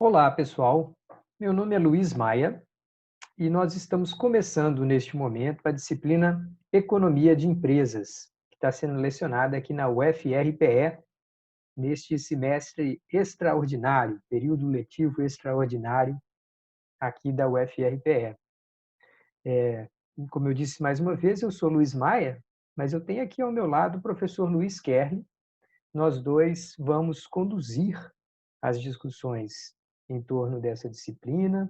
Olá, pessoal. Meu nome é Luiz Maia e nós estamos começando neste momento a disciplina Economia de Empresas, que está sendo lecionada aqui na UFRPE neste semestre extraordinário, período letivo extraordinário aqui da UFRPE. Como eu disse mais uma vez, eu sou Luiz Maia, mas eu tenho aqui ao meu lado o professor Luiz Kerli. Nós dois vamos conduzir as discussões em torno dessa disciplina.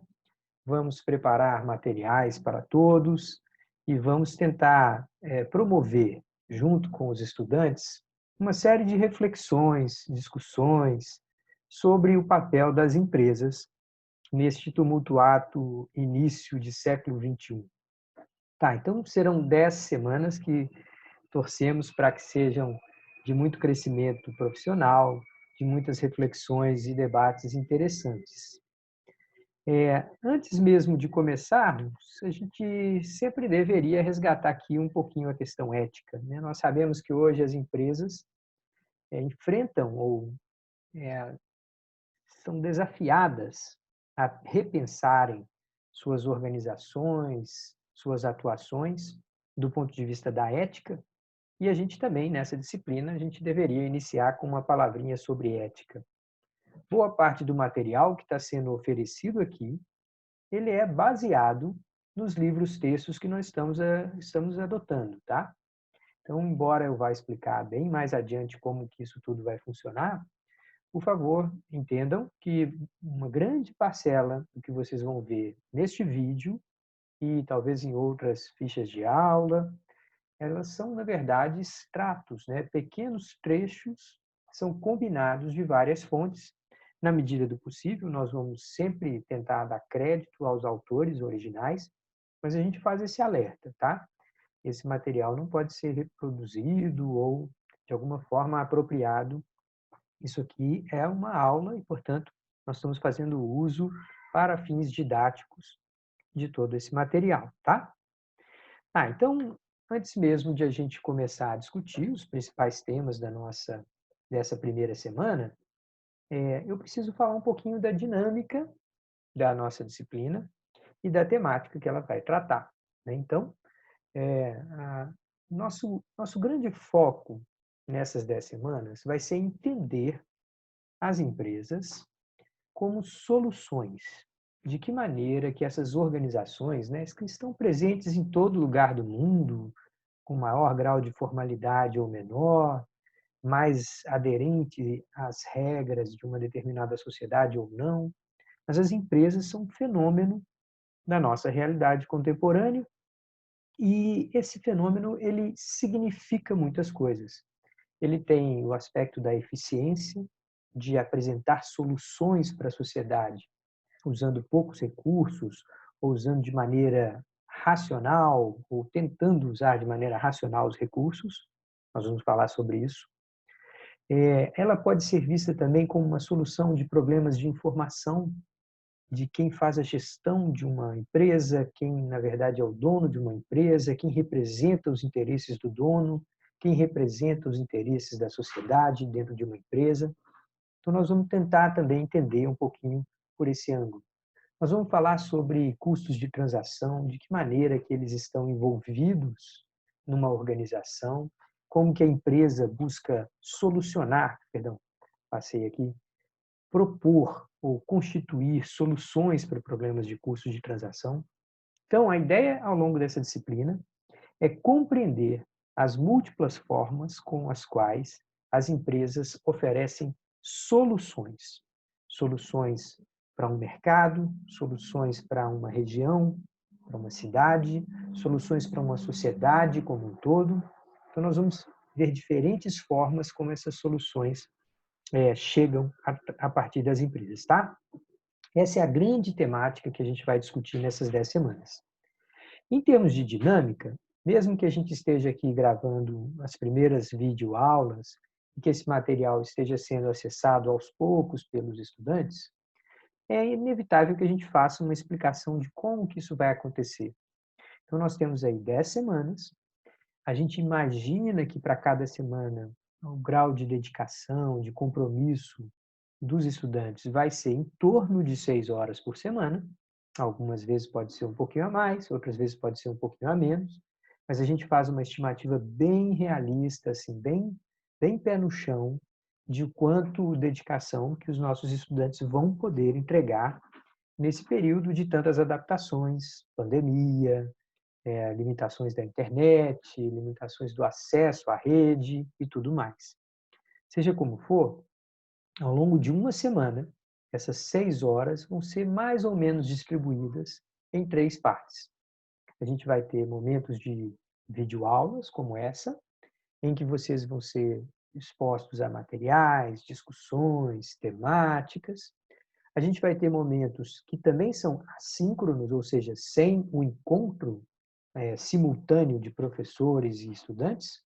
Vamos preparar materiais para todos e vamos tentar promover, junto com os estudantes, uma série de reflexões, discussões sobre o papel das empresas neste tumultuado início de século XXI. Tá, então serão 10 semanas que torcemos para que sejam de muito crescimento profissional, de muitas reflexões e debates interessantes. Antes mesmo de começarmos, a gente sempre deveria resgatar aqui um pouquinho a questão ética, né? Nós sabemos que hoje as empresas enfrentam ou é, são desafiadas a repensarem suas organizações, suas atuações do ponto de vista da ética, e a gente também, nessa disciplina, a gente deveria iniciar com uma palavrinha sobre ética. Boa parte do material que está sendo oferecido aqui ele é baseado nos livros textos que nós estamos adotando, tá? Então, embora eu vá explicar bem mais adiante como que isso tudo vai funcionar, por favor, entendam que uma grande parcela do que vocês vão ver neste vídeo e talvez em outras fichas de aula, elas são, na verdade, extratos, né? Pequenos trechos, são combinados de várias fontes. Na medida do possível, nós vamos sempre tentar dar crédito aos autores originais, mas a gente faz esse alerta, tá? Esse material não pode ser reproduzido ou, de alguma forma, apropriado. Isso aqui é uma aula e, portanto, nós estamos fazendo uso para fins didáticos de todo esse material, tá? Então, antes mesmo de a gente começar a discutir os principais temas dessa primeira semana, eu preciso falar um pouquinho da dinâmica da nossa disciplina e da temática que ela vai tratar, né? Então, nosso grande foco nessas 10 semanas vai ser entender as empresas como soluções. De que maneira que essas organizações, né, que estão presentes em todo lugar do mundo, com maior grau de formalidade ou menor, mais aderente às regras de uma determinada sociedade ou não, mas as empresas são um fenômeno da nossa realidade contemporânea e esse fenômeno ele significa muitas coisas. Ele tem o aspecto da eficiência, de apresentar soluções para a sociedade, usando poucos recursos, ou usando de maneira racional, ou tentando usar de maneira racional os recursos. Nós vamos falar sobre isso. Ela pode ser vista também como uma solução de problemas de informação, de quem faz a gestão de uma empresa, quem, na verdade, é o dono de uma empresa, quem representa os interesses do dono, quem representa os interesses da sociedade dentro de uma empresa. Então, nós vamos tentar também entender um pouquinho por esse ângulo. Nós vamos falar sobre custos de transação, de que maneira que eles estão envolvidos numa organização, como que a empresa busca solucionar, perdão, passei aqui, propor ou constituir soluções para problemas de custos de transação. Então, a ideia ao longo dessa disciplina é compreender as múltiplas formas com as quais as empresas oferecem soluções. Soluções para um mercado, soluções para uma região, para uma cidade, soluções para uma sociedade como um todo. Então, nós vamos ver diferentes formas como essas soluções chegam a partir das empresas, tá? Essa é a grande temática que a gente vai discutir nessas 10 semanas. Em termos de dinâmica, mesmo que a gente esteja aqui gravando as primeiras videoaulas e que esse material esteja sendo acessado aos poucos pelos estudantes, é inevitável que a gente faça uma explicação de como que isso vai acontecer. Então, nós temos aí 10 semanas, a gente imagina que para cada semana o grau de dedicação, de compromisso dos estudantes vai ser em torno de 6 horas por semana. Algumas vezes pode ser um pouquinho a mais, outras vezes pode ser um pouquinho a menos, mas a gente faz uma estimativa bem realista, assim, bem pé no chão, de quanto dedicação que os nossos estudantes vão poder entregar nesse período de tantas adaptações, pandemia, limitações da internet, limitações do acesso à rede e tudo mais. Seja como for, ao longo de uma semana, essas 6 horas vão ser mais ou menos distribuídas em 3 partes. A gente vai ter momentos de videoaulas, como essa, em que vocês vão ser expostos a materiais, discussões, temáticas. A gente vai ter momentos que também são assíncronos, ou seja, sem o encontro simultâneo de professores e estudantes,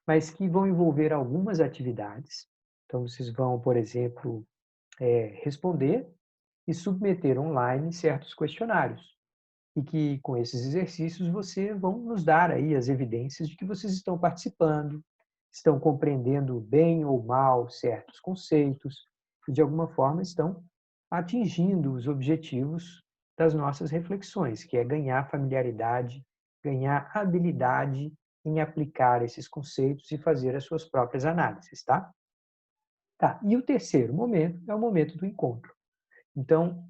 mas que vão envolver algumas atividades. Então, vocês vão, por exemplo, responder e submeter online certos questionários. E que, com esses exercícios, vocês vão nos dar aí as evidências de que vocês estão participando, estão compreendendo bem ou mal certos conceitos e, de alguma forma, estão atingindo os objetivos das nossas reflexões, que é ganhar familiaridade, ganhar habilidade em aplicar esses conceitos e fazer as suas próprias análises, tá? Tá. E o terceiro momento é o momento do encontro. Então,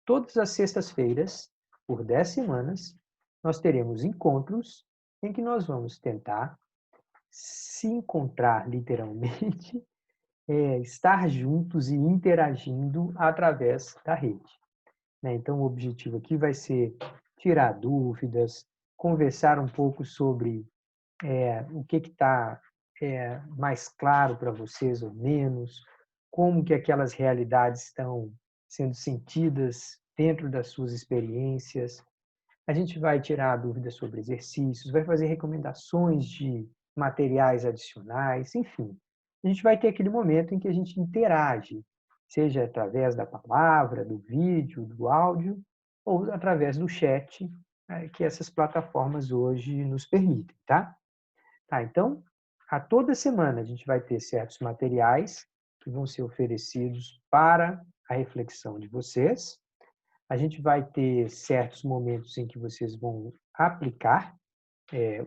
todas as sextas-feiras, por 10 semanas, nós teremos encontros em que nós vamos tentar se encontrar literalmente, estar juntos e interagindo através da rede. Então, o objetivo aqui vai ser tirar dúvidas, conversar um pouco sobre o que está mais claro para vocês ou menos, como que aquelas realidades estão sendo sentidas dentro das suas experiências. A gente vai tirar dúvidas sobre exercícios, vai fazer recomendações de materiais adicionais, enfim. A gente vai ter aquele momento em que a gente interage, seja através da palavra, do vídeo, do áudio, ou através do chat, que essas plataformas hoje nos permitem, tá? Tá, então, a toda semana a gente vai ter certos materiais que vão ser oferecidos para a reflexão de vocês. A gente vai ter certos momentos em que vocês vão aplicar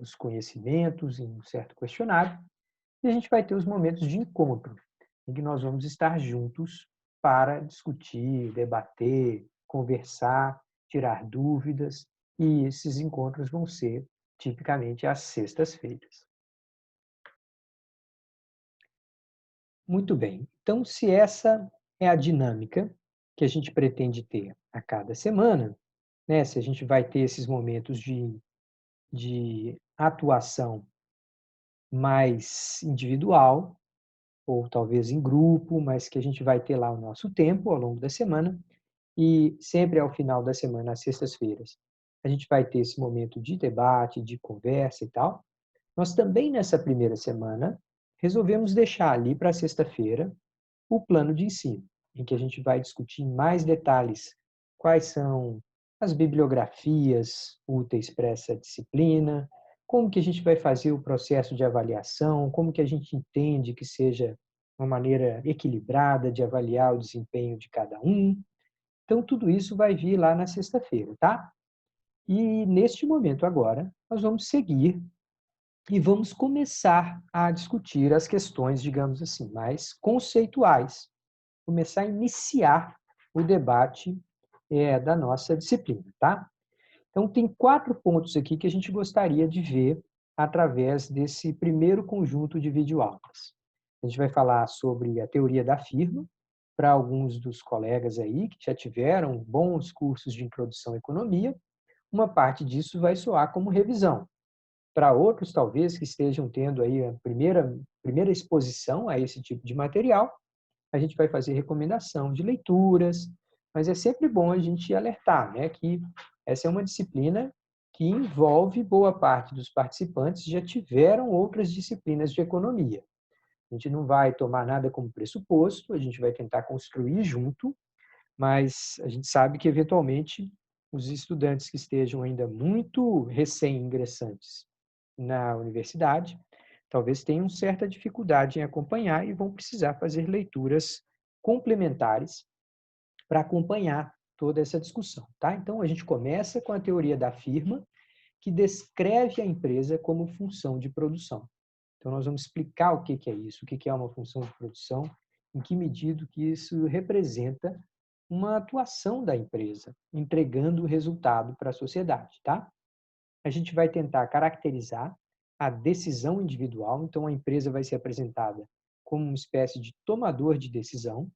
os conhecimentos em um certo questionário. E a gente vai ter os momentos de encontro, em que nós vamos estar juntos para discutir, debater, conversar, tirar dúvidas. E esses encontros vão ser tipicamente às sextas-feiras. Muito bem. Então, se essa é a dinâmica que a gente pretende ter a cada semana, né? Se a gente vai ter esses momentos de atuação mais individual, ou talvez em grupo, mas que a gente vai ter lá o nosso tempo ao longo da semana, e sempre ao final da semana, às sextas-feiras, a gente vai ter esse momento de debate, de conversa e tal. Nós também, nessa primeira semana, resolvemos deixar ali para sexta-feira o plano de ensino, em que a gente vai discutir em mais detalhes quais são as bibliografias úteis para essa disciplina, como que a gente vai fazer o processo de avaliação, como que a gente entende que seja uma maneira equilibrada de avaliar o desempenho de cada um. Então, tudo isso vai vir lá na sexta-feira, tá? E neste momento agora, nós vamos seguir e vamos começar a discutir as questões, digamos assim, mais conceituais, começar a iniciar o debate da nossa disciplina, tá? Então, tem 4 pontos aqui que a gente gostaria de ver através desse primeiro conjunto de videoaulas. A gente vai falar sobre a teoria da firma, para alguns dos colegas aí que já tiveram bons cursos de introdução à economia, uma parte disso vai soar como revisão. Para outros, talvez, que estejam tendo aí a primeira exposição a esse tipo de material, a gente vai fazer recomendação de leituras, mas é sempre bom a gente alertar, né, que essa é uma disciplina que envolve boa parte dos participantes já tiveram outras disciplinas de economia. A gente não vai tomar nada como pressuposto, a gente vai tentar construir junto, mas a gente sabe que, eventualmente, os estudantes que estejam ainda muito recém-ingressantes na universidade, talvez tenham certa dificuldade em acompanhar e vão precisar fazer leituras complementares para acompanhar toda essa discussão, tá? Então, a gente começa com a teoria da firma, que descreve a empresa como função de produção. Então, nós vamos explicar o que é isso, o que é uma função de produção, em que medida que isso representa uma atuação da empresa, entregando o resultado para a sociedade, tá? A gente vai tentar caracterizar a decisão individual, então a empresa vai ser apresentada como uma espécie de tomador de decisão,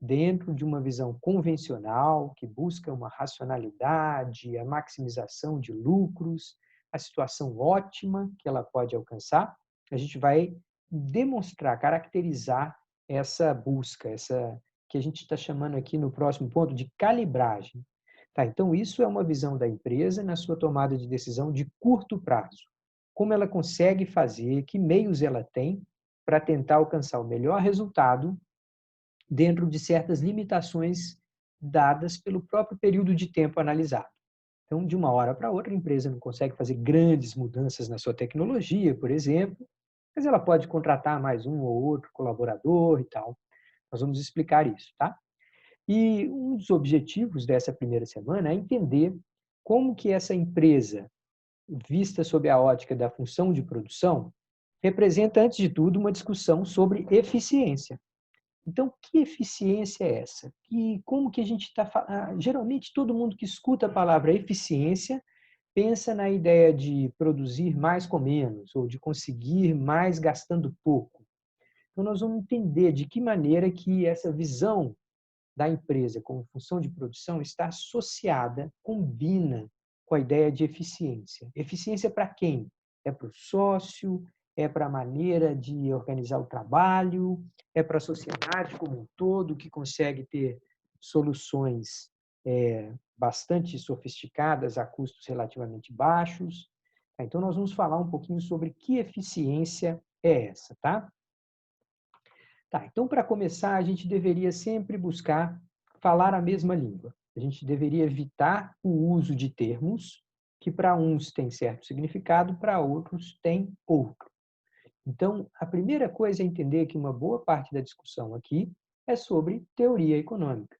dentro de uma visão convencional, que busca uma racionalidade, a maximização de lucros, a situação ótima que ela pode alcançar. A gente vai demonstrar, caracterizar essa busca, essa que a gente está chamando aqui no próximo ponto de calibragem. Tá, então, isso é uma visão da empresa na sua tomada de decisão de curto prazo. Como ela consegue fazer, que meios ela tem para tentar alcançar o melhor resultado dentro de certas limitações dadas pelo próprio período de tempo analisado. Então, de uma hora para outra, a empresa não consegue fazer grandes mudanças na sua tecnologia, por exemplo, mas ela pode contratar mais um ou outro colaborador e tal. Nós vamos explicar isso, tá? E um dos objetivos dessa primeira semana é entender como que essa empresa, vista sob a ótica da função de produção, representa, antes de tudo, uma discussão sobre eficiência. Então, que eficiência é essa? E como que a gente está... Geralmente, todo mundo que escuta a palavra eficiência pensa na ideia de produzir mais com menos, ou de conseguir mais gastando pouco. Então, nós vamos entender de que maneira que essa visão da empresa como função de produção está associada, combina com a ideia de eficiência. Eficiência para quem? É para o sócio, é para a maneira de organizar o trabalho, é para a sociedade como um todo, que consegue ter soluções bastante sofisticadas a custos relativamente baixos. Então, nós vamos falar um pouquinho sobre que eficiência é essa, tá? Tá, então, para começar, a gente deveria sempre buscar falar a mesma língua. A gente deveria evitar o uso de termos que para uns têm certo significado, para outros têm outro. Então, a primeira coisa é entender que uma boa parte da discussão aqui é sobre teoria econômica.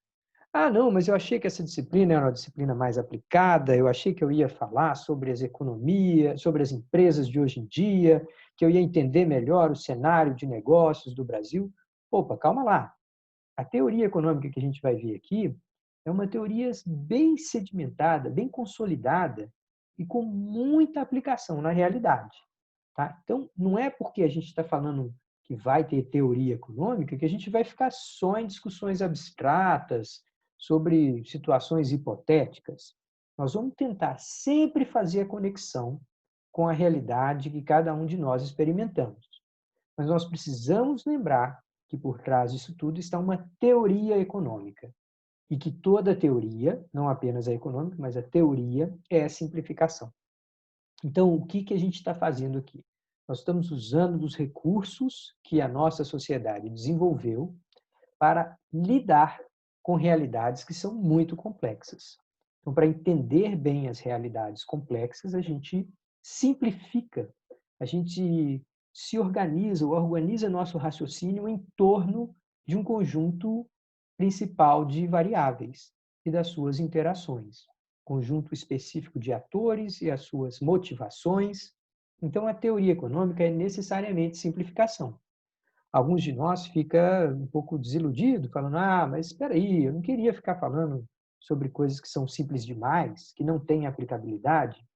Ah, não, mas eu achei que essa disciplina era uma disciplina mais aplicada, eu achei que eu ia falar sobre as economias, sobre as empresas de hoje em dia, que eu ia entender melhor o cenário de negócios do Brasil. Opa, calma lá. A teoria econômica que a gente vai ver aqui é uma teoria bem sedimentada, bem consolidada e com muita aplicação na realidade. Tá? Então, não é porque a gente está falando que vai ter teoria econômica que a gente vai ficar só em discussões abstratas sobre situações hipotéticas. Nós vamos tentar sempre fazer a conexão com a realidade que cada um de nós experimentamos. Mas nós precisamos lembrar que por trás disso tudo está uma teoria econômica. E que toda teoria, não apenas a econômica, mas a teoria é a simplificação. Então, o que a gente está fazendo aqui? Nós estamos usando os recursos que a nossa sociedade desenvolveu para lidar com realidades que são muito complexas. Então, para entender bem as realidades complexas, a gente simplifica, a gente se organiza, ou organiza nosso raciocínio em torno de um conjunto principal de variáveis e das suas interações, conjunto específico de atores e as suas motivações. Então, a teoria econômica é necessariamente simplificação. Alguns de nós ficam um pouco desiludidos, falando, mas espera aí, eu não queria ficar falando sobre coisas que são simples demais, que não têm aplicabilidade.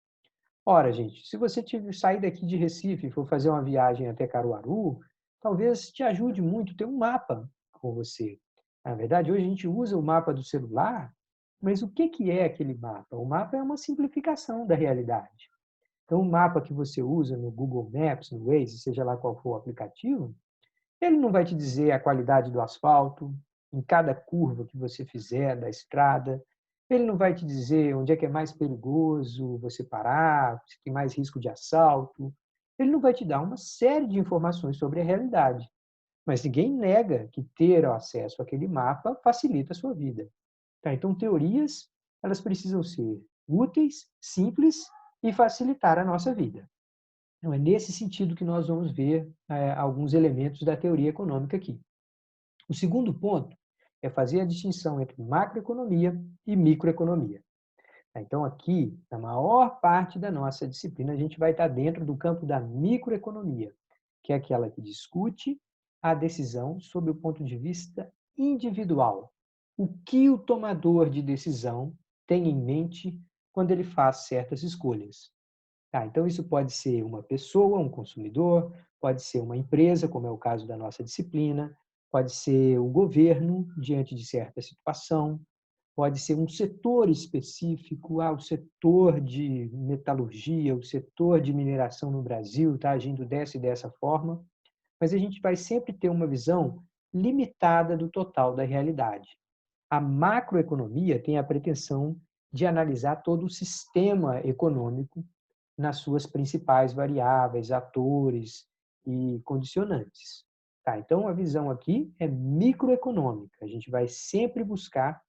Ora, gente, se você sair daqui de Recife e for fazer uma viagem até Caruaru, talvez te ajude muito ter um mapa com você. Na verdade, hoje a gente usa o mapa do celular, mas o que é aquele mapa? O mapa é uma simplificação da realidade. Então, o mapa que você usa no Google Maps, no Waze, seja lá qual for o aplicativo, ele não vai te dizer a qualidade do asfalto em cada curva que você fizer da estrada. Ele não vai te dizer onde é que é mais perigoso você parar, se tem mais risco de assalto. Ele não vai te dar uma série de informações sobre a realidade. Mas ninguém nega que ter acesso àquele mapa facilita a sua vida. Tá? Então, teorias, elas precisam ser úteis, simples e facilitar a nossa vida. Então, é nesse sentido que nós vamos ver alguns elementos da teoria econômica aqui. O segundo ponto é fazer a distinção entre macroeconomia e microeconomia. Então, aqui, na maior parte da nossa disciplina, a gente vai estar dentro do campo da microeconomia, que é aquela que discute a decisão sob o ponto de vista individual. O que o tomador de decisão tem em mente quando ele faz certas escolhas. Então, isso pode ser uma pessoa, um consumidor, pode ser uma empresa, como é o caso da nossa disciplina, pode ser o governo diante de certa situação, pode ser um setor específico, o setor de metalurgia, o setor de mineração no Brasil está agindo dessa e dessa forma, mas a gente vai sempre ter uma visão limitada do total da realidade. A macroeconomia tem a pretensão de analisar todo o sistema econômico nas suas principais variáveis, atores e condicionantes. Então, a visão aqui é microeconômica. A gente vai sempre buscar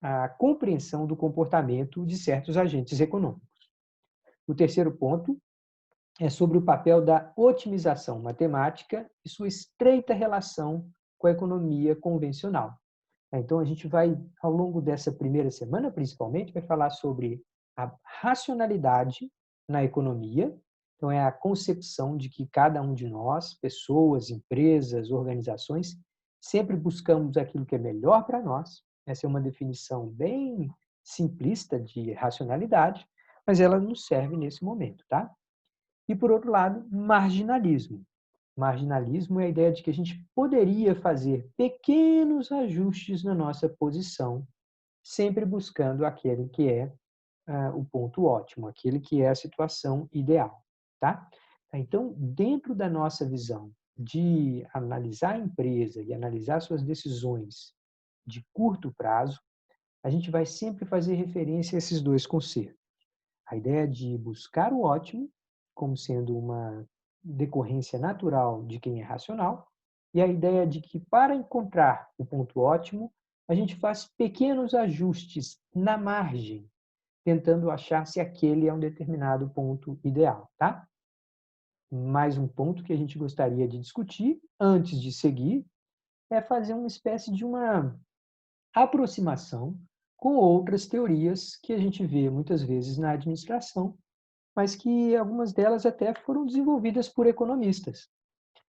a compreensão do comportamento de certos agentes econômicos. O terceiro ponto é sobre o papel da otimização matemática e sua estreita relação com a economia convencional. Então, a gente vai, ao longo dessa primeira semana, principalmente, vai falar sobre a racionalidade na economia. Então, é a concepção de que cada um de nós, pessoas, empresas, organizações, sempre buscamos aquilo que é melhor para nós. Essa é uma definição bem simplista de racionalidade, mas ela nos serve nesse momento, tá? E, por outro lado, marginalismo. Marginalismo é a ideia de que a gente poderia fazer pequenos ajustes na nossa posição, sempre buscando aquele que é o ponto ótimo, aquele que é a situação ideal, tá? Então, dentro da nossa visão de analisar a empresa e analisar suas decisões de curto prazo, a gente vai sempre fazer referência a esses dois conceitos. A ideia de buscar o ótimo, como sendo uma decorrência natural de quem é racional, e a ideia de que para encontrar o ponto ótimo, a gente faz pequenos ajustes na margem, tentando achar se aquele é um determinado ponto ideal, tá? Mais um ponto que a gente gostaria de discutir antes de seguir é fazer uma espécie de uma aproximação com outras teorias que a gente vê muitas vezes na administração, mas que algumas delas até foram desenvolvidas por economistas.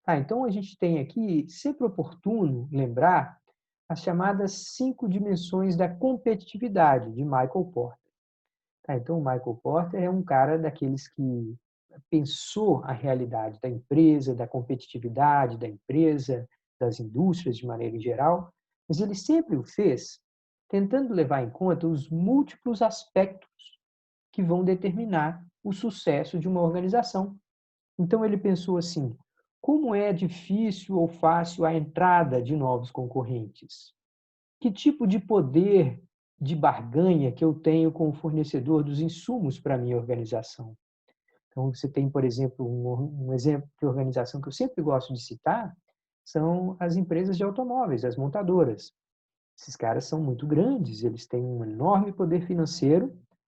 Então, a gente tem aqui, sempre oportuno, lembrar as chamadas 5 dimensões da competitividade, de Michael Porter. Então, o Michael Porter é um cara daqueles que pensou a realidade da empresa, da competitividade da empresa, das indústrias de maneira geral, mas ele sempre o fez tentando levar em conta os múltiplos aspectos que vão determinar o sucesso de uma organização. Então, ele pensou assim: como é difícil ou fácil a entrada de novos concorrentes? Que tipo de poder de barganha que eu tenho com o fornecedor dos insumos para a minha organização? Então, você tem, por exemplo, um exemplo de organização que eu sempre gosto de citar, são as empresas de automóveis, as montadoras. Esses caras são muito grandes, eles têm um enorme poder financeiro.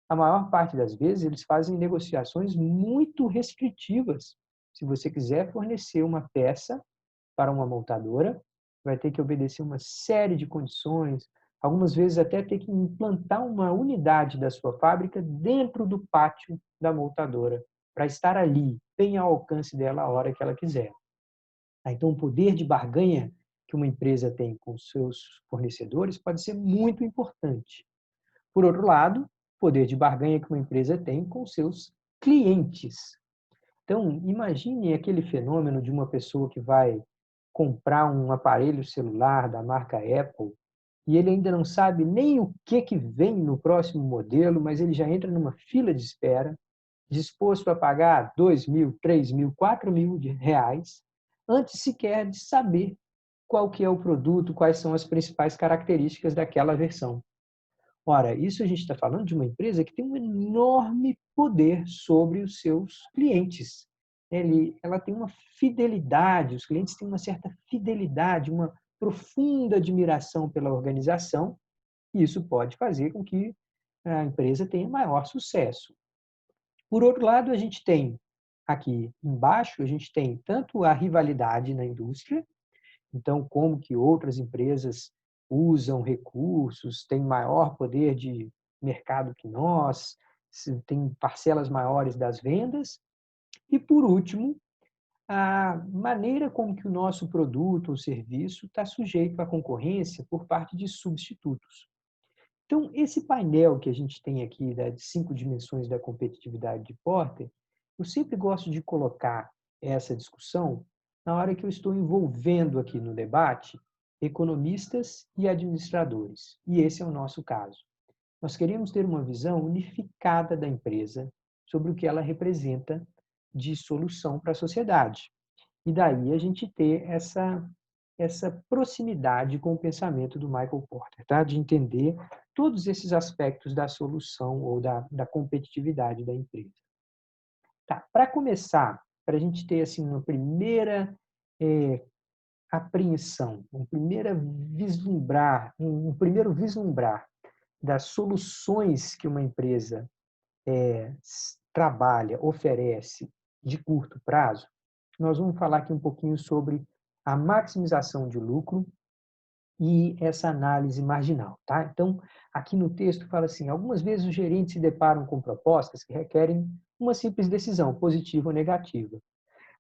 A maior parte das vezes, eles fazem negociações muito restritivas. Se você quiser fornecer uma peça para uma montadora, vai ter que obedecer uma série de condições, algumas vezes até ter que implantar uma unidade da sua fábrica dentro do pátio da montadora, para estar ali, bem ao alcance dela a hora que ela quiser. Então, o poder de barganha que uma empresa tem com seus fornecedores pode ser muito importante. Por outro lado, o poder de barganha que uma empresa tem com seus clientes. Então, imagine aquele fenômeno de uma pessoa que vai comprar um aparelho celular da marca Apple e ele ainda não sabe nem o que vem no próximo modelo, mas ele já entra numa fila de espera, disposto a pagar 2.000, 3.000, 4.000 reais, antes sequer de saber qual que é o produto, quais são as principais características daquela versão. Ora, isso a gente está falando de uma empresa que tem um enorme poder sobre os seus clientes. Ela tem uma fidelidade, os clientes têm uma certa fidelidade, uma profunda admiração pela organização, e isso pode fazer com que a empresa tenha maior sucesso. Por outro lado, a gente tem aqui embaixo, a gente tem tanto a rivalidade na indústria, então como que outras empresas usam recursos, têm maior poder de mercado que nós, têm parcelas maiores das vendas. E, por último, a maneira como que o nosso produto ou serviço está sujeito à concorrência por parte de substitutos. Então, esse painel que a gente tem aqui, das 5 dimensões da competitividade de Porter, eu sempre gosto de colocar essa discussão na hora que eu estou envolvendo aqui no debate economistas e administradores. E esse é o nosso caso. Nós queremos ter uma visão unificada da empresa sobre o que ela representa de solução para a sociedade. E daí a gente ter essa proximidade com o pensamento do Michael Porter, tá? De entender todos esses aspectos da solução ou da competitividade da empresa. Tá, para começar, para a gente ter assim, uma primeira apreensão, um primeiro vislumbrar das soluções que uma empresa trabalha, oferece de curto prazo, nós vamos falar aqui um pouquinho sobre a maximização de lucro e essa análise marginal, tá? Então, aqui no texto fala assim, algumas vezes os gerentes se deparam com propostas que requerem uma simples decisão, positiva ou negativa.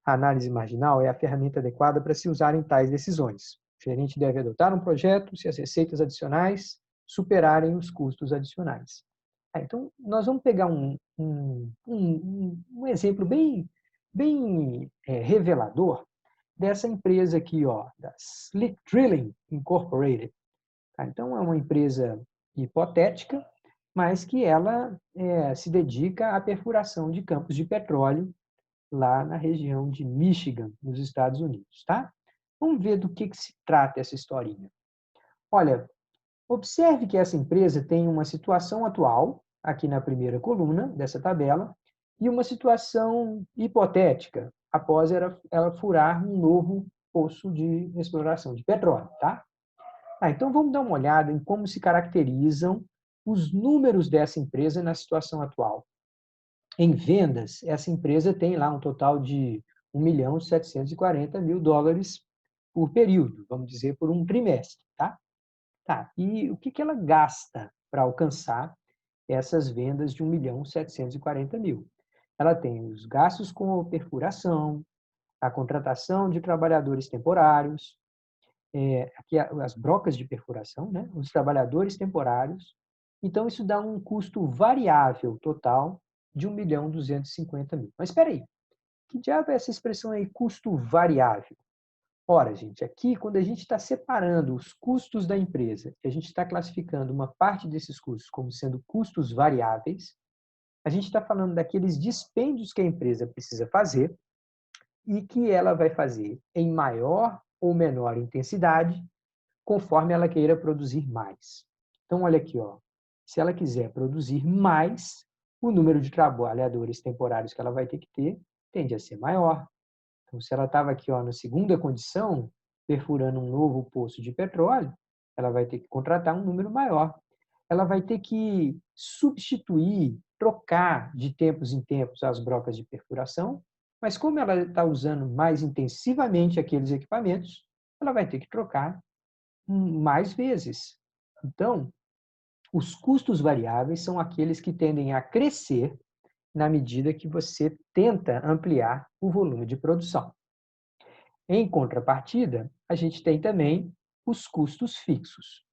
A análise marginal é a ferramenta adequada para se usar em tais decisões. O gerente deve adotar um projeto se as receitas adicionais superarem os custos adicionais. Então, nós vamos pegar um exemplo bem revelador dessa empresa aqui, ó, da Slick Drilling Incorporated. Tá? Então, é uma empresa hipotética, mas que ela se dedica à perfuração de campos de petróleo lá na região de Michigan, nos Estados Unidos. Tá? Vamos ver do que se trata essa historinha. Olha, observe que essa empresa tem uma situação atual, aqui na primeira coluna dessa tabela, e uma situação hipotética, após ela furar um novo poço de exploração de petróleo. Tá? Então, vamos dar uma olhada em como se caracterizam os números dessa empresa na situação atual. Em vendas, essa empresa tem lá um total de $1.740.000 por período, vamos dizer, por um trimestre. Tá, e o que ela gasta para alcançar essas vendas de 1.740.000? Ela tem os gastos com a perfuração, a contratação de trabalhadores temporários, aqui as brocas de perfuração, né? Os trabalhadores temporários. Então, isso dá um custo variável total de 1.250.000. Mas espera aí, que diabo é essa expressão aí, custo variável? Ora, gente, aqui, quando a gente está separando os custos da empresa, e a gente está classificando uma parte desses custos como sendo custos variáveis, a gente está falando daqueles dispêndios que a empresa precisa fazer e que ela vai fazer em maior ou menor intensidade, conforme ela queira produzir mais. Então, olha aqui, ó. Se ela quiser produzir mais, o número de trabalhadores temporários que ela vai ter que ter tende a ser maior. Então, se ela estava aqui, ó, na segunda condição, perfurando um novo poço de petróleo, ela vai ter que contratar um número maior. Ela vai ter que substituir, trocar de tempos em tempos as brocas de perfuração, mas como ela está usando mais intensivamente aqueles equipamentos, ela vai ter que trocar mais vezes. Então, os custos variáveis são aqueles que tendem a crescer na medida que você tenta ampliar o volume de produção. Em contrapartida, a gente tem também os custos fixos.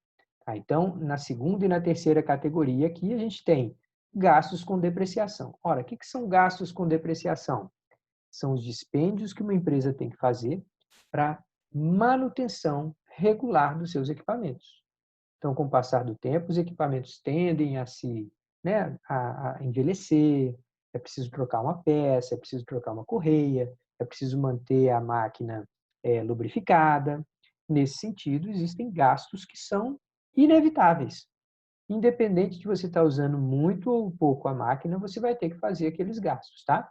Então, na segunda e na terceira categoria aqui, a gente tem gastos com depreciação. Ora, o que são gastos com depreciação? São os dispêndios que uma empresa tem que fazer para manutenção regular dos seus equipamentos. Então, com o passar do tempo, os equipamentos tendem a envelhecer, é preciso trocar uma peça, é preciso trocar uma correia, é preciso manter a máquina lubrificada. Nesse sentido, existem gastos que são inevitáveis. Independente de você estar usando muito ou pouco a máquina, você vai ter que fazer aqueles gastos, tá?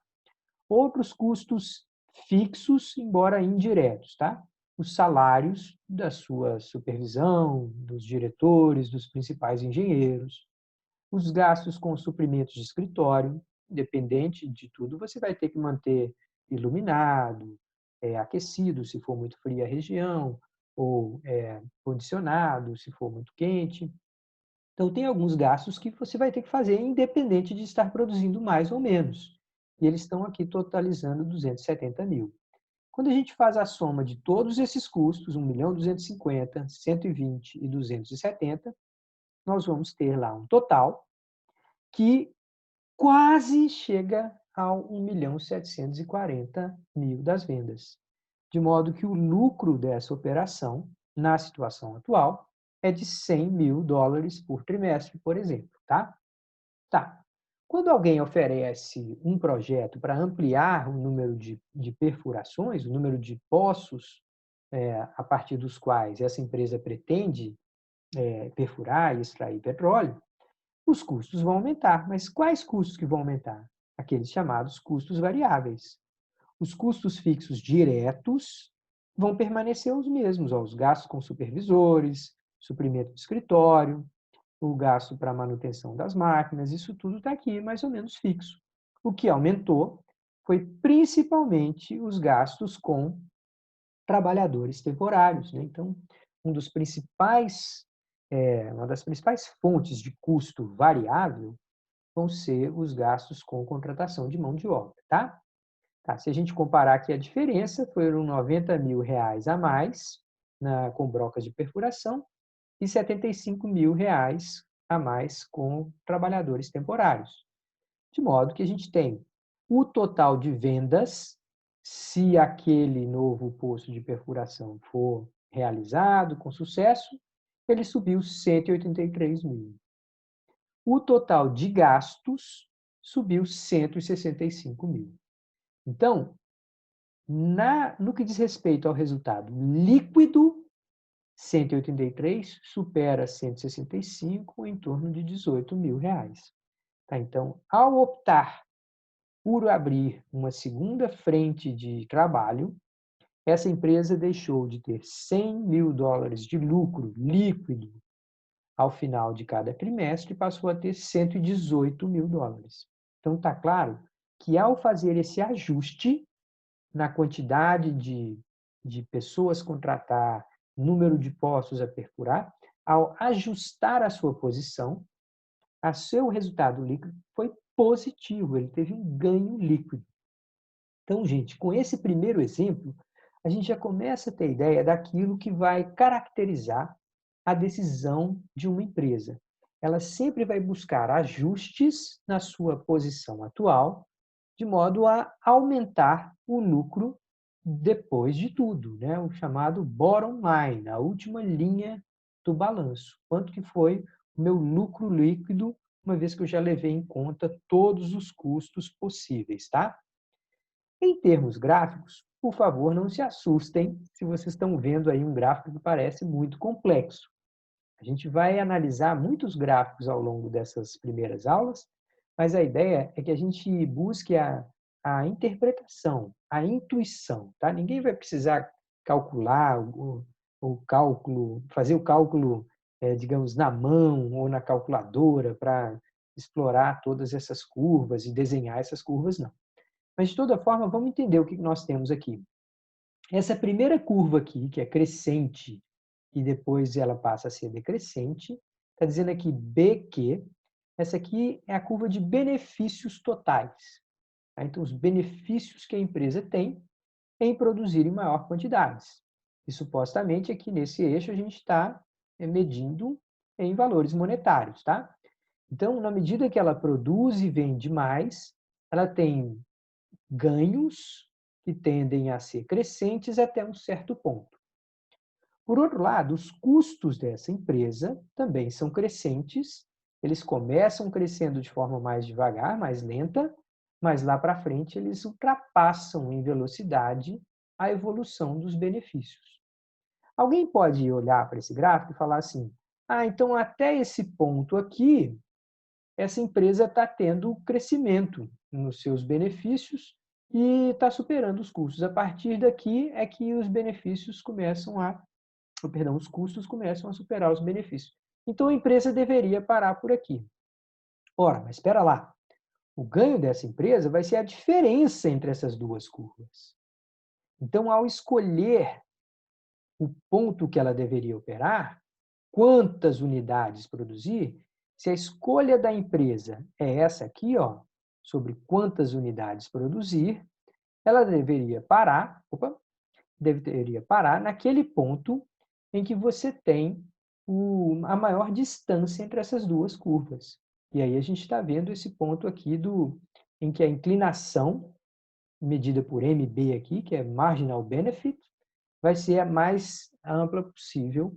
Outros custos fixos, embora indiretos, tá? Os salários da sua supervisão, dos diretores, dos principais engenheiros, os gastos com suprimentos de escritório, independente de tudo, você vai ter que manter iluminado, aquecido, se for muito fria a região, ou condicionado, se for muito quente. Então, tem alguns gastos que você vai ter que fazer independente de estar produzindo mais ou menos. E eles estão aqui totalizando 270 mil. Quando a gente faz a soma de todos esses custos, 1.250.000, 120 e 270, nós vamos ter lá um total que quase chega ao 1.740.000 das vendas. De modo que o lucro dessa operação, na situação atual, é de $100.000 por trimestre, por exemplo, tá? Tá. Quando alguém oferece um projeto para ampliar o número de perfurações, o número de poços a partir dos quais essa empresa pretende perfurar e extrair petróleo, os custos vão aumentar. Mas quais custos que vão aumentar? Aqueles chamados custos variáveis. Os custos fixos diretos vão permanecer os mesmos, os gastos com supervisores, suprimento de escritório, o gasto para manutenção das máquinas, isso tudo está aqui mais ou menos fixo. O que aumentou foi principalmente os gastos com trabalhadores temporários, né? Então, uma das principais fontes de custo variável vão ser os gastos com contratação de mão de obra, tá? Tá, se a gente comparar aqui a diferença, foram R$ 90.000 a mais com brocas de perfuração e R$ 75.000 a mais com trabalhadores temporários. De modo que a gente tem o total de vendas, se aquele novo poço de perfuração for realizado com sucesso, ele subiu 183 mil. O total de gastos subiu 165 mil. Então, no que diz respeito ao resultado líquido, 183 supera 165 em torno de R$ 18.000. Tá? Então, ao optar por abrir uma segunda frente de trabalho, essa empresa deixou de ter $100.000 de lucro líquido ao final de cada trimestre e passou a ter $118.000. Então, está claro que ao fazer esse ajuste na quantidade de pessoas contratar, número de postos a perfurar, ao ajustar a sua posição, o seu resultado líquido foi positivo, ele teve um ganho líquido. Então, gente, com esse primeiro exemplo, a gente já começa a ter ideia daquilo que vai caracterizar a decisão de uma empresa. Ela sempre vai buscar ajustes na sua posição atual, de modo a aumentar o lucro depois de tudo, né? O chamado bottom line, a última linha do balanço. Quanto que foi o meu lucro líquido, uma vez que eu já levei em conta todos os custos possíveis, tá? Em termos gráficos, por favor, não se assustem se vocês estão vendo aí um gráfico que parece muito complexo. A gente vai analisar muitos gráficos ao longo dessas primeiras aulas, mas a ideia é que a gente busque a interpretação, a intuição, tá? Ninguém vai precisar calcular o cálculo, fazer o cálculo, digamos, na mão ou na calculadora para explorar todas essas curvas e desenhar essas curvas, não. Mas, de toda forma, vamos entender o que nós temos aqui. Essa primeira curva aqui, que é crescente, e depois ela passa a ser decrescente, está dizendo aqui BQ, essa aqui é a curva de benefícios totais. Tá? Então, os benefícios que a empresa tem em produzir em maior quantidades. E, supostamente, aqui nesse eixo, a gente está medindo em valores monetários. Tá? Então, na medida que ela produz e vende mais, ela tem ganhos que tendem a ser crescentes até um certo ponto. Por outro lado, os custos dessa empresa também são crescentes, eles começam crescendo de forma mais devagar, mais lenta, mas lá para frente eles ultrapassam em velocidade a evolução dos benefícios. Alguém pode olhar para esse gráfico e falar assim: ah, então até esse ponto aqui, essa empresa está tendo crescimento nos seus benefícios e está superando os custos. A partir daqui é que os benefícios começam os custos começam a superar os benefícios. Então a empresa deveria parar por aqui. Ora, mas espera lá. O ganho dessa empresa vai ser a diferença entre essas duas curvas. Então, ao escolher o ponto que ela deveria operar, quantas unidades produzir, se a escolha da empresa é essa aqui, ó, sobre quantas unidades produzir, ela deveria parar naquele ponto em que você tem a maior distância entre essas duas curvas. E aí a gente está vendo esse ponto aqui em que a inclinação, medida por MB aqui, que é Marginal Benefit, vai ser a mais ampla possível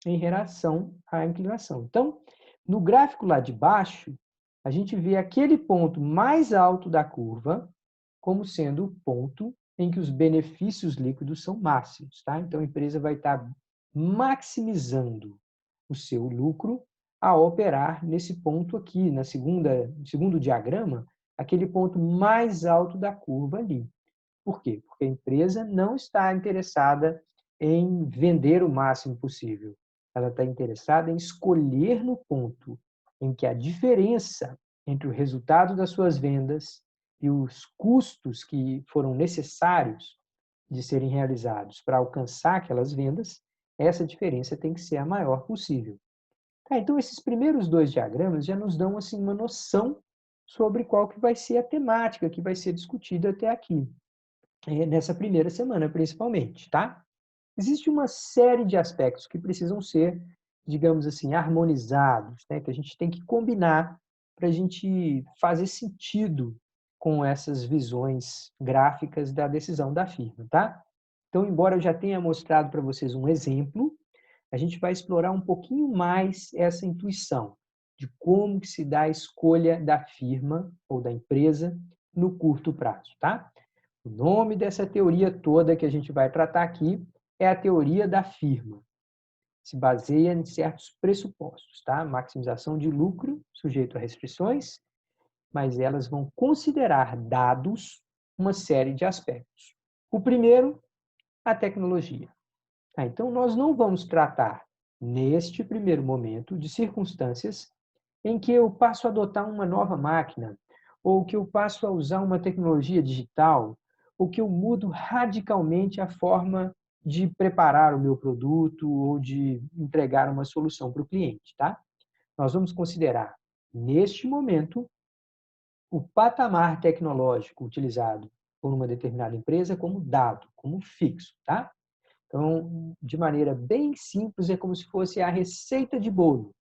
em relação à inclinação. Então, no gráfico lá de baixo, a gente vê aquele ponto mais alto da curva como sendo o ponto em que os benefícios líquidos são máximos. Tá? Então, a empresa vai estar maximizando o seu lucro ao operar nesse ponto aqui, no segundo diagrama, aquele ponto mais alto da curva ali. Por quê? Porque a empresa não está interessada em vender o máximo possível. Ela está interessada em escolher no ponto em que a diferença entre o resultado das suas vendas e os custos que foram necessários de serem realizados para alcançar aquelas vendas, essa diferença tem que ser a maior possível. Então, esses primeiros dois diagramas já nos dão assim, uma noção sobre qual que vai ser a temática que vai ser discutida até aqui, nessa primeira semana, principalmente, tá? Existe uma série de aspectos que precisam ser, digamos assim, harmonizados, né? Que a gente tem que combinar para a gente fazer sentido com essas visões gráficas da decisão da firma, tá? Então, embora eu já tenha mostrado para vocês um exemplo, a gente vai explorar um pouquinho mais essa intuição de como que se dá a escolha da firma ou da empresa no curto prazo, tá? O nome dessa teoria toda que a gente vai tratar aqui é a teoria da firma. Se baseia em certos pressupostos, tá? Maximização de lucro, sujeito a restrições, mas elas vão considerar dados uma série de aspectos. O primeiro, a tecnologia. Então, nós não vamos tratar, neste primeiro momento, de circunstâncias em que eu passo a adotar uma nova máquina, ou que eu passo a usar uma tecnologia digital, ou que eu mudo radicalmente a forma de preparar o meu produto ou de entregar uma solução para o cliente, tá? Nós vamos considerar, neste momento, o patamar tecnológico utilizado por uma determinada empresa como dado, como fixo, tá? Então, de maneira bem simples, é como se fosse a receita de bolo.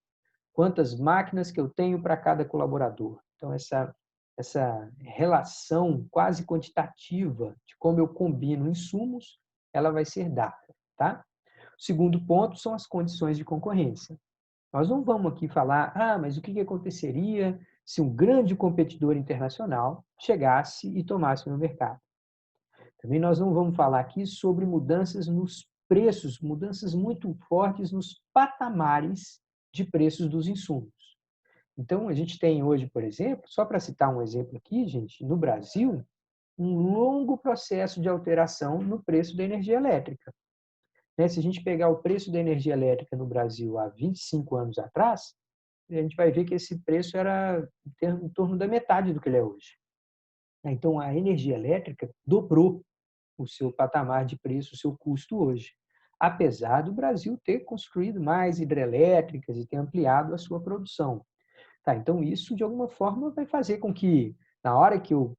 Quantas máquinas que eu tenho para cada colaborador. Então, essa relação quase quantitativa de como eu combino insumos, ela vai ser dada. Tá? O segundo ponto são as condições de concorrência. Nós não vamos aqui falar, mas o que aconteceria se um grande competidor internacional chegasse e tomasse o meu mercado. Também nós não vamos falar aqui sobre mudanças nos preços, mudanças muito fortes nos patamares de preços dos insumos. Então, a gente tem hoje, por exemplo, só para citar um exemplo aqui, gente, no Brasil, um longo processo de alteração no preço da energia elétrica. Se a gente pegar o preço da energia elétrica no Brasil há 25 anos atrás, a gente vai ver que esse preço era em torno da metade do que ele é hoje. Então, a energia elétrica dobrou o seu patamar de preço, o seu custo hoje. Apesar do Brasil ter construído mais hidrelétricas e ter ampliado a sua produção. Então, isso, de alguma forma, vai fazer com que, na hora que eu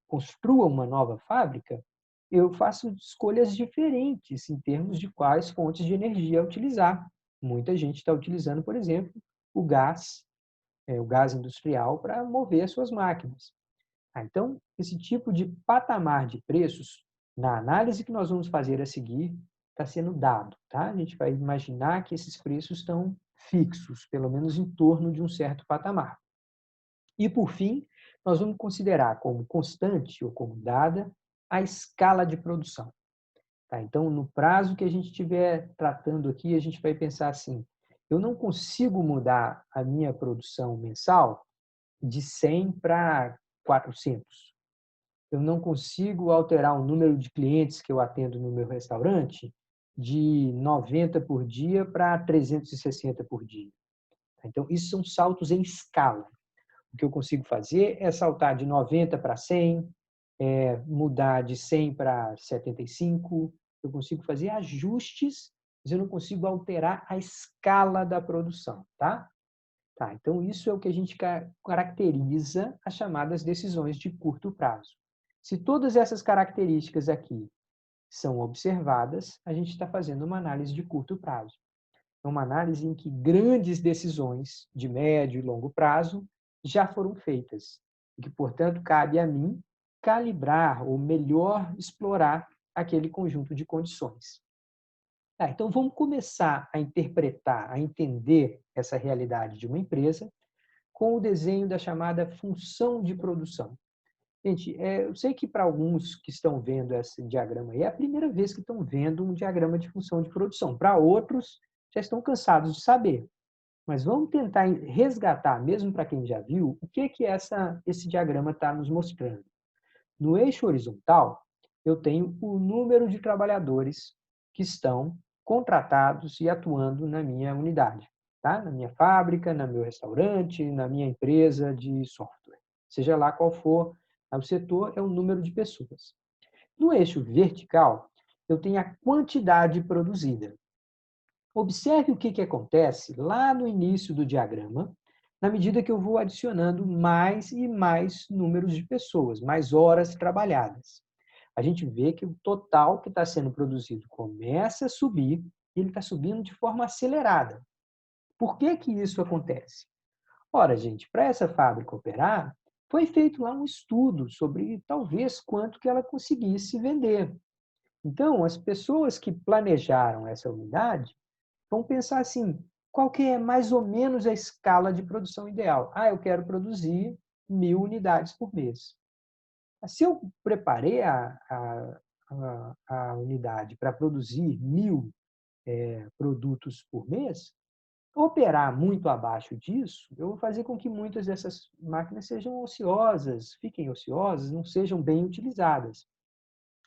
construa uma nova fábrica, eu faça escolhas diferentes em termos de quais fontes de energia utilizar. Muita gente está utilizando, por exemplo, o gás industrial para mover as suas máquinas. Então, esse tipo de patamar de preços, na análise que nós vamos fazer a seguir, está sendo dado. Tá? A gente vai imaginar que esses preços estão fixos, pelo menos em torno de um certo patamar. E, por fim, nós vamos considerar como constante ou como dada a escala de produção. Então, no prazo que a gente estiver tratando aqui, a gente vai pensar assim, eu não consigo mudar a minha produção mensal de 100 para 400. Eu não consigo alterar o número de clientes que eu atendo no meu restaurante de 90 por dia para 360 por dia. Então, isso são saltos em escala. O que eu consigo fazer é saltar de 90 para 100, mudar de 100 para 75, eu consigo fazer ajustes, mas eu não consigo alterar a escala da produção, tá? Tá, então isso é o que a gente caracteriza as chamadas decisões de curto prazo. Se todas essas características aqui são observadas, a gente está fazendo uma análise de curto prazo. É uma análise em que grandes decisões de médio e longo prazo já foram feitas, e que, portanto, cabe a mim calibrar ou melhor explorar aquele conjunto de condições. Tá, então vamos começar a interpretar, a entender essa realidade de uma empresa com o desenho da chamada função de produção. Gente, eu sei que para alguns que estão vendo esse diagrama aí, é a primeira vez que estão vendo um diagrama de função de produção. Para outros, já estão cansados de saber. Mas vamos tentar resgatar, mesmo para quem já viu, o que esse diagrama está nos mostrando. No eixo horizontal, eu tenho o número de trabalhadores que estão contratados e atuando na minha unidade, tá? Na minha fábrica, no meu restaurante, na minha empresa de software. Seja lá qual for o setor, é o número de pessoas. No eixo vertical, eu tenho a quantidade produzida. Observe o que acontece lá no início do diagrama, na medida que eu vou adicionando mais e mais números de pessoas, mais horas trabalhadas. A gente vê que o total que está sendo produzido começa a subir e ele está subindo de forma acelerada. Por que isso acontece? Ora, gente, para essa fábrica operar, foi feito lá um estudo sobre talvez quanto que ela conseguisse vender. Então, as pessoas que planejaram essa unidade vão pensar assim, qual que é mais ou menos a escala de produção ideal? Ah, eu quero produzir 1.000 unidades por mês. Se eu preparei a unidade para produzir 1.000 produtos por mês, operar muito abaixo disso, eu vou fazer com que muitas dessas máquinas sejam ociosas, fiquem ociosas, não sejam bem utilizadas.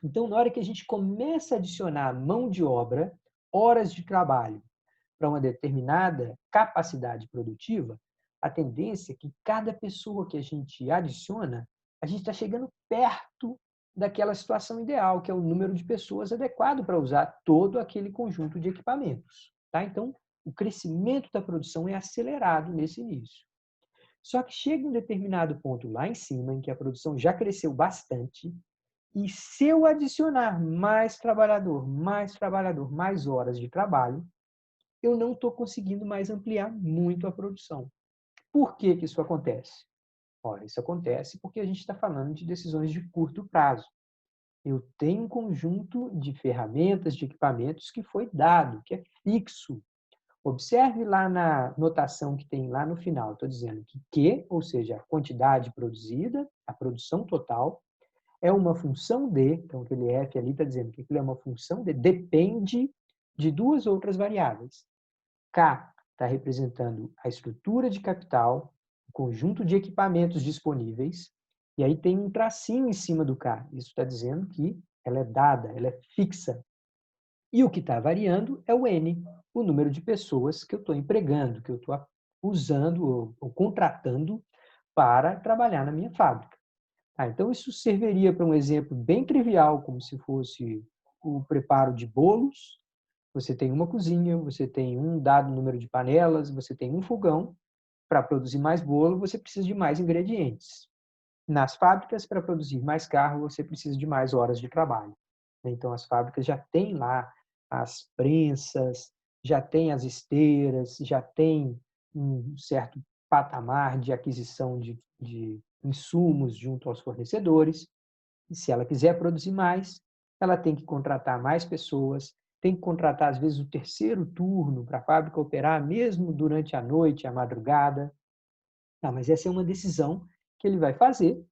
Então, na hora que a gente começa a adicionar mão de obra, horas de trabalho, para uma determinada capacidade produtiva, a tendência é que cada pessoa que a gente adiciona, a gente está chegando perto daquela situação ideal, que é o número de pessoas adequado para usar todo aquele conjunto de equipamentos. Tá? Então, o crescimento da produção é acelerado nesse início. Só que chega um determinado ponto lá em cima, em que a produção já cresceu bastante, e se eu adicionar mais trabalhador, mais horas de trabalho, eu não estou conseguindo mais ampliar muito a produção. Por que isso acontece? Ora, isso acontece porque a gente está falando de decisões de curto prazo. Eu tenho um conjunto de ferramentas, de equipamentos que foi dado, que é fixo. Observe lá na notação que tem lá no final, estou dizendo que Q, ou seja, a quantidade produzida, a produção total, é uma função de, então aquele F ali está dizendo que aquilo é uma função de, depende de duas outras variáveis. K está representando a estrutura de capital, o conjunto de equipamentos disponíveis, e aí tem um tracinho em cima do K. Isso está dizendo que ela é dada, ela é fixa. E o que está variando é o N, o número de pessoas que eu estou empregando, que eu estou usando ou contratando para trabalhar na minha fábrica. Então, isso serviria para um exemplo bem trivial, como se fosse o preparo de bolos. Você tem uma cozinha, você tem um dado número de panelas, você tem um fogão. Para produzir mais bolo, você precisa de mais ingredientes. Nas fábricas, para produzir mais carro, você precisa de mais horas de trabalho. Então, as fábricas já têm lá as prensas, já têm as esteiras, já têm um certo patamar de aquisição de insumos junto aos fornecedores. E se ela quiser produzir mais, ela tem que contratar mais pessoas, tem que contratar, às vezes, o terceiro turno para a fábrica operar, mesmo durante a noite, a madrugada. Não, mas essa é uma decisão que ele vai fazer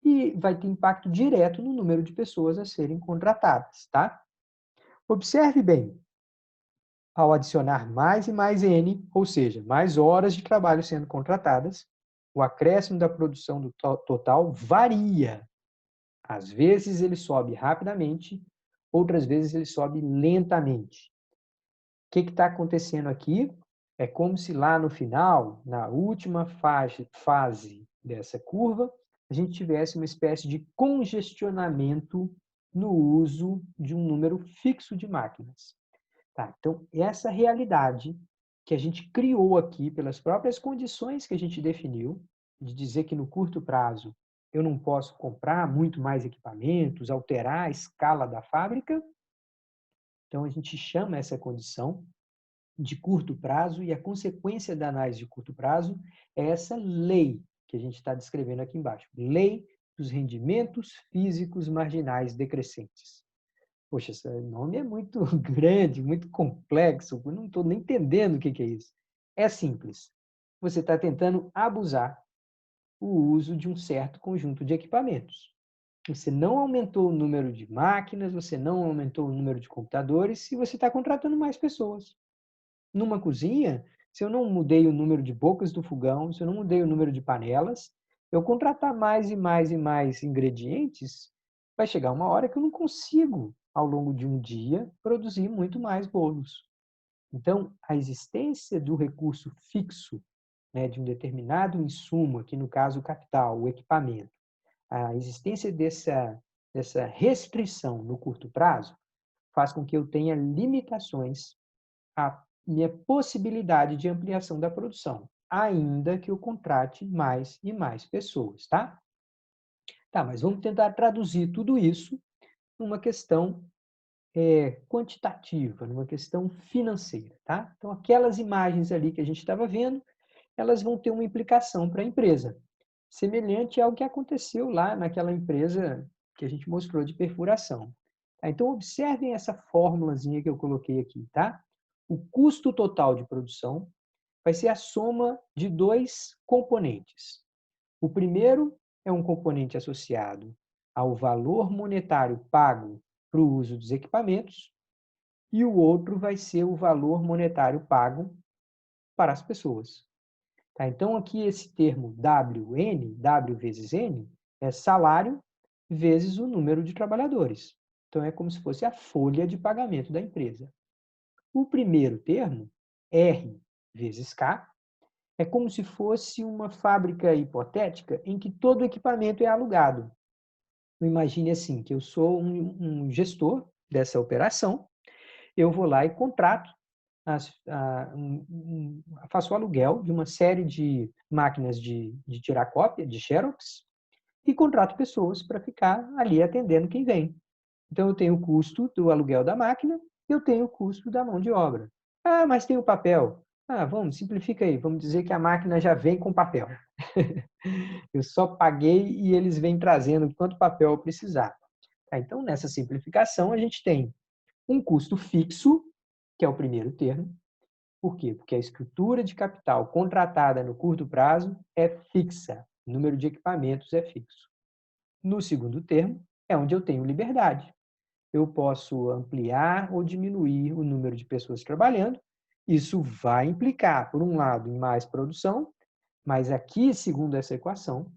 e vai ter impacto direto no número de pessoas a serem contratadas, tá? Observe bem, ao adicionar mais e mais N, ou seja, mais horas de trabalho sendo contratadas, o acréscimo da produção do total varia. Às vezes ele sobe rapidamente, outras vezes ele sobe lentamente. O que está acontecendo aqui? É como se lá no final, na última fase dessa curva, a gente tivesse uma espécie de congestionamento no uso de um número fixo de máquinas. Tá? Então, essa realidade que a gente criou aqui pelas próprias condições que a gente definiu, de dizer que no curto prazo eu não posso comprar muito mais equipamentos, alterar a escala da fábrica. Então, a gente chama essa condição de curto prazo e a consequência da análise de curto prazo é essa lei que a gente está descrevendo aqui embaixo. Lei dos rendimentos físicos marginais decrescentes. Poxa, esse nome é muito grande, muito complexo, eu não estou nem entendendo o que é isso. É simples. Você está tentando abusar o uso de um certo conjunto de equipamentos. Você não aumentou o número de máquinas, você não aumentou o número de computadores e você está contratando mais pessoas. Numa cozinha, se eu não mudei o número de bocas do fogão, se eu não mudei o número de panelas, eu contratar mais e mais e mais ingredientes, vai chegar uma hora que eu não consigo, ao longo de um dia, produzir muito mais bolos. Então, a existência do recurso fixo, né, de um determinado insumo, aqui no caso o capital, o equipamento, a existência dessa restrição no curto prazo faz com que eu tenha limitações à minha possibilidade de ampliação da produção, ainda que eu contrate mais e mais pessoas, tá? Tá, mas vamos tentar traduzir tudo isso numa questão quantitativa, numa questão financeira, tá? Então, aquelas imagens ali que a gente estava vendo, elas vão ter uma implicação para a empresa, semelhante ao que aconteceu lá naquela empresa que a gente mostrou de perfuração. Tá? Então, observem essa fórmulazinha que eu coloquei aqui, tá? O custo total de produção vai ser a soma de dois componentes. O primeiro é um componente associado ao valor monetário pago para o uso dos equipamentos, e o outro vai ser o valor monetário pago para as pessoas. Tá? Então, aqui esse termo WN, W vezes N, é salário vezes o número de trabalhadores. Então, é como se fosse a folha de pagamento da empresa. O primeiro termo, R vezes K, é como se fosse uma fábrica hipotética em que todo o equipamento é alugado. Imagine assim, que eu sou um gestor dessa operação, eu vou lá e contrato, faço o aluguel de uma série de máquinas de tirar cópia, de Xerox, e contrato pessoas para ficar ali atendendo quem vem. Então, eu tenho o custo do aluguel da máquina, eu tenho o custo da mão de obra. Ah, mas tem o papel. Ah, vamos, simplifica aí. Vamos dizer que a máquina já vem com papel. Eu só paguei e eles vêm trazendo quanto papel eu precisar. Então, nessa simplificação, a gente tem um custo fixo, que é o primeiro termo. Por quê? Porque a estrutura de capital contratada no curto prazo é fixa. O número de equipamentos é fixo. No segundo termo, é onde eu tenho liberdade. Eu posso ampliar ou diminuir o número de pessoas trabalhando. Isso vai implicar, por um lado, em mais produção, mas aqui, segundo essa equação,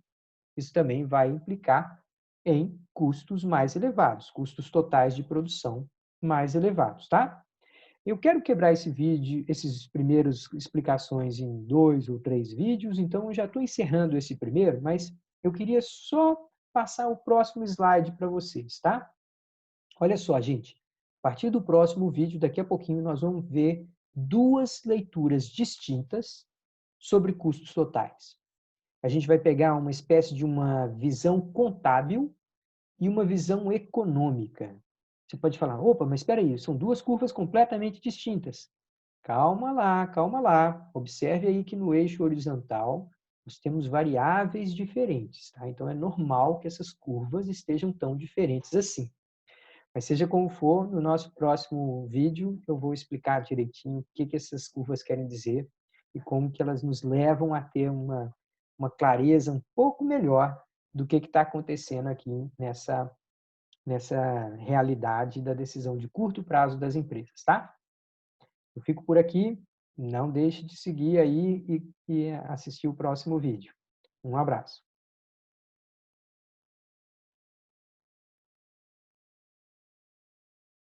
isso também vai implicar em custos mais elevados, custos totais de produção mais elevados, tá? Eu quero quebrar esse vídeo, esses primeiros explicações em 2 ou 3 vídeos, então eu já estou encerrando esse primeiro, mas eu queria só passar o próximo slide para vocês, tá? Olha só, gente, a partir do próximo vídeo, daqui a pouquinho, nós vamos ver duas leituras distintas sobre custos totais. A gente vai pegar uma espécie de uma visão contábil e uma visão econômica. Você pode falar, opa, mas espera aí, são duas curvas completamente distintas. Calma lá, calma lá. Observe aí que no eixo horizontal nós temos variáveis diferentes, tá? Então é normal que essas curvas estejam tão diferentes assim. Mas seja como for, no nosso próximo vídeo eu vou explicar direitinho o que essas curvas querem dizer e como que elas nos levam a ter uma clareza um pouco melhor do que está acontecendo aqui nessa realidade da decisão de curto prazo das empresas, tá? Eu fico por aqui, não deixe de seguir aí e assistir o próximo vídeo. Um abraço.